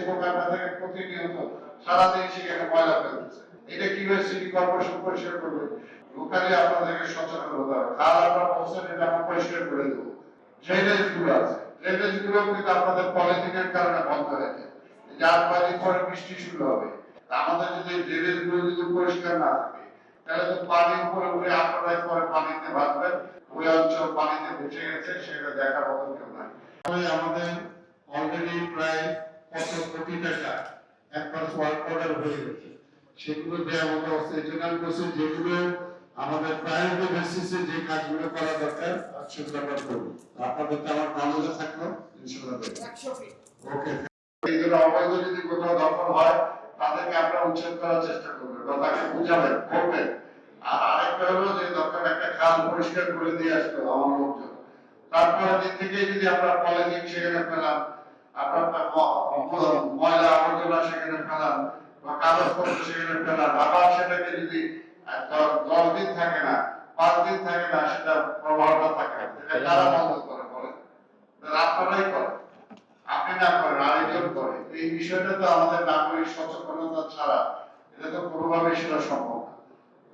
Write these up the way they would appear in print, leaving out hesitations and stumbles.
দোকানটা থেকে প্রতিনিয়ত সারাদিন সেখানে ময়লা ফেলতেছে। এটা কিভাবে সিটি কর্পোরেশন পরিষ্কার করবে? লোকালি আপনাদেরকে সচেতন হতে হবে। কাল আপনারা বলছেন এটা আমরা পরিষ্কার করে দেবো। ড্রেনেজ গুলো আছে, ড্রেনেজ গুলো কিন্তু আপনাদের পলিথিনের কারণে বন্ধ হয়ে যায়। যার কয়েকদিন পরে বৃষ্টি শুরু হবে, আমাদের যদি ড্রেনেজ গুলো যদি পরিষ্কার না থাকে তাহলে তো পানির উপরে উঠে আপনারাই পরে পানিতে বাঁধবেন, ওই অঞ্চল পানিতে ভেসে গেছে, সেটা দেখার মতো কেউ নাই। আমাদের অলরেডি প্রায় কত কোটি টাকা অ্যাডভান্স ওয়ার্ক অর্ডার হয়ে গেছে, সেগুলো দেওয়ার মতো অবস্থা। এই জন্য আমি বলছি যেগুলো আমাদের প্রায়োরিটি বেসিসে যে কাজগুলো করা দরকার সেগুলো আমরা করবো। আপনাদেরকে আমার নলেজে থাকলো ইনশাআল্লাহ। ওকে, এই জন্য অবৈধ যদি কোথাও দখল হয় তাদেরকে আমরা উচ্ছেদ করার চেষ্টা করবো, তাকে বুঝাবেন, বলবেন। আর আরেকটা হলো যে দরকার একটা খাল পরিষ্কার করে দিয়ে আসলো আমার লোকজন। তারপরে দিক থেকে যদি আমরা পলিথিন সেখানে ফেলাম, আপনার ময়লা আবর্জনা সেখানে ফেলাম, বা কাগজপত্র সেখানে ফেলাম, আবার সেটাকে যদি 10 দিন থাকে না, 5 দিন থাকে না, সেটা প্রভাবটা থাকে না। এটা কারা বন্ধ করে বলেন? আপনারাই করেন, আপনি না করেন আরেকজন করে। এই বিষয়টা তো আমাদের নাগরিক সচেতনতা ছাড়া এটা তো কোনোভাবেই সেটা সম্ভব না,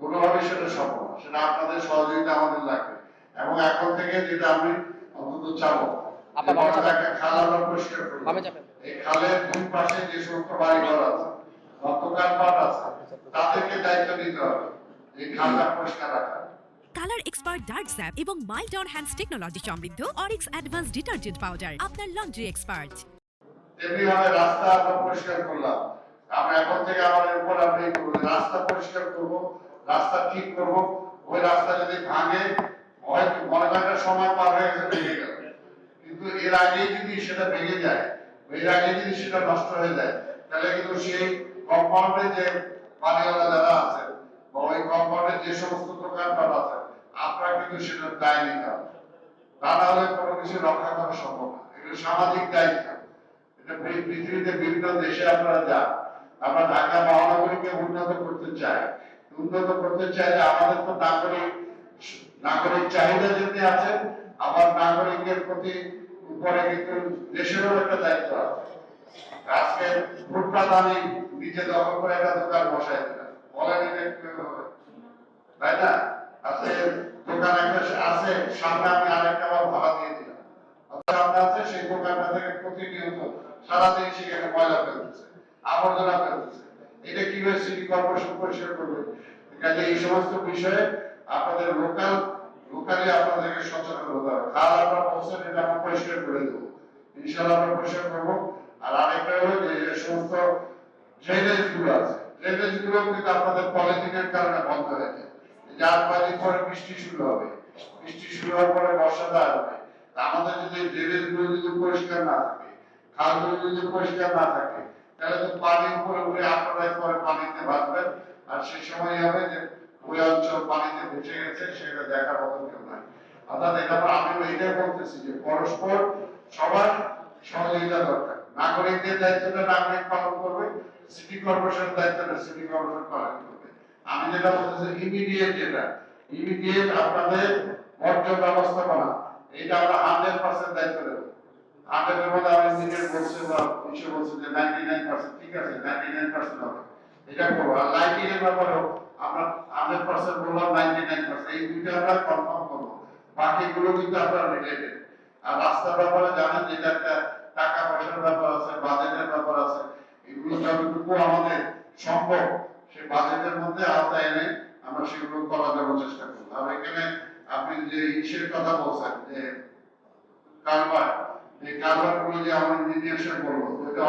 কোনোভাবেই সেটা সম্ভব না। সেটা আপনাদের সহযোগিতা আমাদের লাগবে। এবং এখন থেকে যেটা আমি অন্তত চাবো, একটা খাল আমরা পরিষ্কার করবো। এই খালের দুই পাশে যে সমস্ত বাড়িঘর আছে, দোকান পাট আছে, তাদেরকে দায়িত্ব নিতে হবে এই খালটা পরিষ্কার রাখা। কালার এক্সপার্ট ডার্ক স্যাপ এবং মাইল্ড অন হ্যান্ডস টেকনোলজি সমৃদ্ধ অরিক্স অ্যাডভান্স ডিটারজেন্ট পাউডার আপনার লন্ড্রি এক্সপার্ট। তেমনি ভাবে রাস্তা আমরা পরিষ্কার করলাম, আমরা এখন থেকে আমাদের উপর আমরা রাস্তা পরিষ্কার করব, রাস্তা ঠিক করব। ওই রাস্তা যদি ভাঙে, হয়তো মনে করার সময় পার হয়ে গেছে, ভেঙে গেল, কিন্তু এর আগেই যদি সেটা ভেঙে যায়, এর আগে যদি সেটা নষ্ট হয়ে যায়, তাহলে কিন্তু সেই কম্পাউন্ডে যে বাড়িওয়ালা যারা আছে বা ওই কম্পাউন্ডে যে সমস্ত দোকানপাট আছে, আপনারা কিন্তু সেটা দায় নিতে হবে। তা না হলে কোনো কিছু রক্ষা করা সম্ভব না। এগুলো সামাজিক দায়িত্ব। এটা পৃথিবীতে বিভিন্ন দেশে আপনারা যান, আমরা ঢাকা মহানগরীকে উন্নত করতে চাই। উন্নত করতে চাইলে আমাদের তো নাগরিক চাহিদা যেতে আছে, আবার নাগরিকের প্রতি উপরে কিন্তু দেশেরও একটা দায়িত্ব আছে। আজকে ফুটপাত আমি নিজে দখল করে একটা দোকান বসাই দিলাম, বলেন এটা কিভাবে হবে? তাই না? আজকে দোকান একটা আছে, সামনে আমি আরেকটা আবার ভাড়া দিয়ে দিলাম, সামনে আছে, সেই দোকানটা থেকে প্রতিনিয়ত সারাদিন সেখানে ময়লা ফেলতেছে, আবর্জনা ফেলতেছে। এটা কিভাবে সিটি কর্পোরেশন পরিষ্কার করবে? কাজে এই সমস্ত বিষয়ে আপনাদের লোকালি আপনাদেরকে সচেতন হতে হবে। কাল আপনারা বলছেন এটা আমরা পরিষ্কার করে দেবো, ইনশাআল্লাহ আমরা পরিষ্কার করবো। আর আরেকটা হলো যে সমস্ত ড্রেনেজ গুলো আছে, ড্রেনেজ গুলো কিন্তু আপনাদের পলিথিনের কারণে বন্ধ হয়ে যায়। যার কয়েকদিন পরে বৃষ্টি শুরু হবে, বৃষ্টি শুরু হওয়ার পরে বর্ষাটা আসবে, আমাদের যদি ড্রেনেজ গুলো যদি পরিষ্কার না থাকে, খালগুলো যদি পরিষ্কার না থাকে, তাহলে তো পানির উপরে উঠে আপনারাই পরে পানিতে বাঁধবেন, আর সেই সময় হবে যে ওই অঞ্চল পানিতে ভেসে গেছে, সেটা দেখার মতো কেউ নাই। অর্থাৎ এটা আমি এইটাই বলতেছি যে পরস্পর সবার সহযোগিতা দরকার। নাগরিকদের দায়িত্বটা নাগরিক পালন করবে, সিটি কর্পোরেশনের দায়িত্বটা সিটি কর্পোরেশন পালন করবে। আমি যেটা বলতেছি ইমিডিয়েট আপনাদের বর্জ্য ব্যবস্থাপনা, এটা আমরা 100% দায়িত্ব নেব। 100 এর মধ্যে আমি নিজের বলছি বা কিছু বলছি যে 99%, ঠিক আছে 99% হবে, এটা করবো। আর লাইটিং এর ব্যাপারেও আমরা 100% বললাম, 99%, এই দুইটা আমরা কনফার্ম করবো। বাকিগুলো কিন্তু আপনারা রিলেটেড। আর রাস্তার ব্যাপারে জানেন যে এটা একটা টাকা পয়সার ব্যাপার আছে, বাজেটের ব্যাপার আছে। এগুলো যতটুকু আমাদের সম্ভব সেই বাজেটের মধ্যে আওতায় এনে আমরা সেগুলো করার জন্য চেষ্টা করবো। আর এখানে আপনি যে ইসের কথা বলছেন যে কারবার, এই কারবার গুলো যে আমরা নির্দেশন করবো, এটা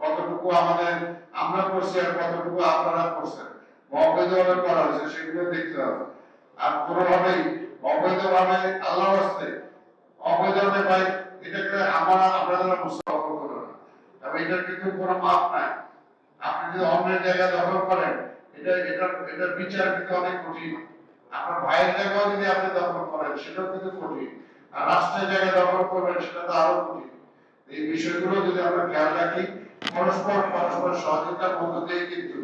কতটুকু আমাদের আমরা করছি আর কতটুকু আপনারা করছেন, অবৈধভাবে করা হয়েছে সেগুলো দেখতে হবে। আর কোনোভাবেই অবৈধভাবে আল্লাহ রাস্তে অবৈধভাবে ভাই এটাকে আপনারা মুস্তাফা করবো না, তবে এটার কিন্তু কোনো মাপ নাই। আপনি যদি অন্যের জায়গা দখল করেন, এটা বিচার কিন্তু অনেক কঠিন। আপনার ভাইয়ের জায়গাও যদি আপনি দখল করেন, সেটাও কিন্তু কঠিন। আর রাষ্ট্রের জায়গা দখল করবেন, সেটা তো আরো কঠিন। এই বিষয়গুলো যদি আমরা খেয়াল রাখি, পরস্পর সহযোগিতার মধ্য দিয়ে কিন্তু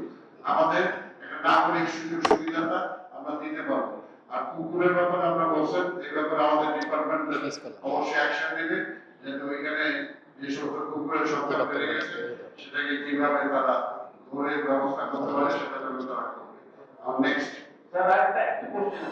আমাদের একটা নাগরিক সুযোগ সুবিধাটা আমরা দিতে পারবো। আর কুকুরের ব্যাপারে আমরা বলছেন, এই ব্যাপারে আমাদের ডিপার্টমেন্ট অবশ্যই অ্যাকশন নেবে, যাতে ওইখানে যে সমস্ত কুকুরের সংখ্যা বেড়ে গেছে সেটাকে কিভাবে তারা ধরে ব্যবস্থা করতে পারে সেটা জন্য তারা করবে। নেক্সট স্যার একটা কোশ্চেন